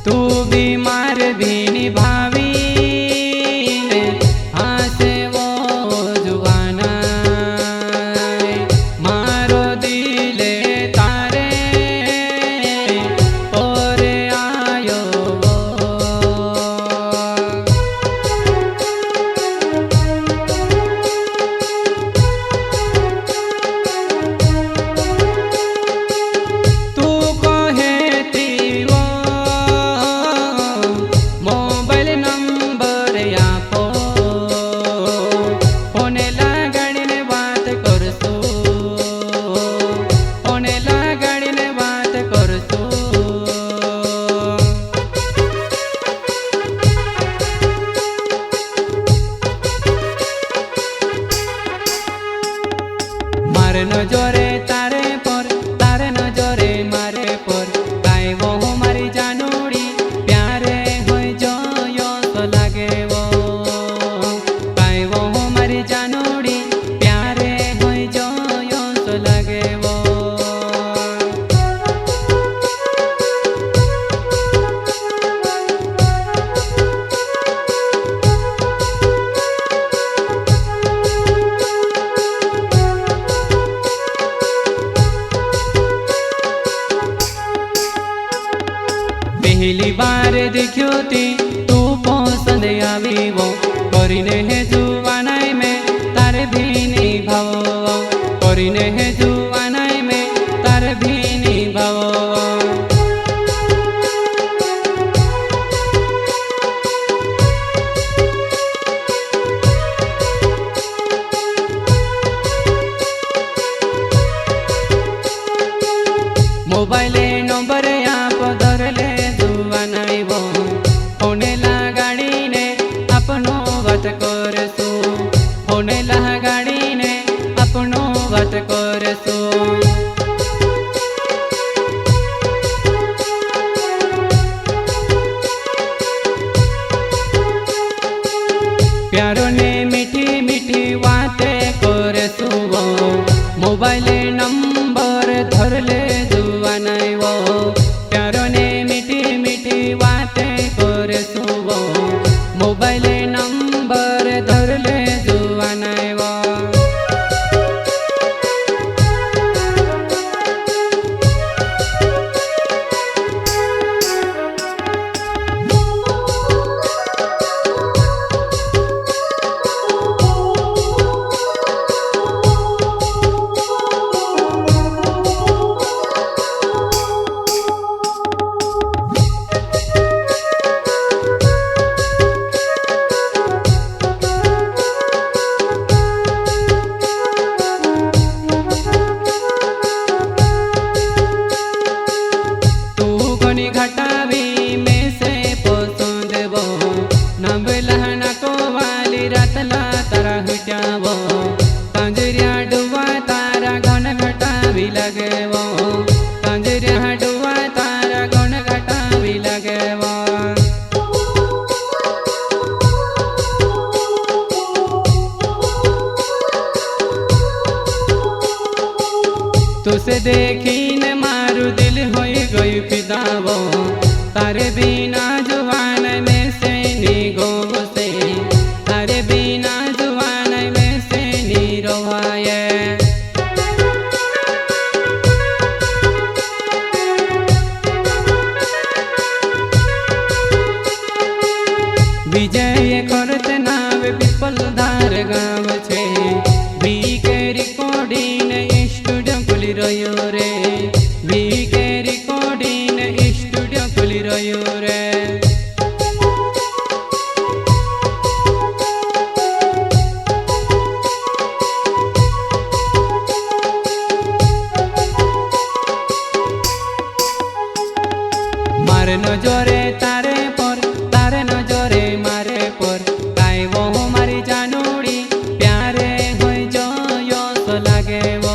तू भी मार भी निभावी ने हासे वो जुवाना मारो दिले तारे और आयो वो। तू कहे वो मोबाइल नंबर आपो फोने लगाड़ीने बात करसू फोने लगाड़ीने बात करसू। मारे नजरे तारे नजरे मारे पर काई वो मारी जानूड़ी प्यारे होई जो यो तो लागे वो काई वो मारी जानूड़ी प्यारे होई जो यो तो लागे वो। पहली बार देखियो ती तू पसंद आवी वो करीने है जुवानाई में तारे भी निभावो करीने है जुवानाई में तारे भी निभावो। मोबाइल नंबर आप धरले जुवानाई वो फोने लगाड़ीने अपनो बात करसू फोने लगाड़ीने अपनो बात करसू। प्यारो ने मीठी मीठी बातें करसू वो मोबाइल नंबर धरले जुवानाई वो प्यारो ने मीठी मीठी बातें करसू वो मोबाइल नंबर धरले जुवानाई वो। घटावी में से पसंद वो नबलहना को वाली रतला तारा हुटावो कंजरिया डुआ तारा घन घटावी लगे वो कंजरिया डुआ तारा घन घटावी लगे वो। तुसे देखी न मारू दिल होई गई फिदा वो तारे बिना जुवान में से निगो से तारे बिना जुवान में से निरोहाये। विजय करते नाव पिपल धार गाँव छे बीके रिकॉर्डिंग स्टूडियो खुली रह्यो रे बीके रिकॉर्डिंग स्टूडियो खुली रह्यो रे। मारे नजरे तारे नजरे मारे पर काई वो मारी जानूड़ी प्यारे होई जो यो तो लागे वो।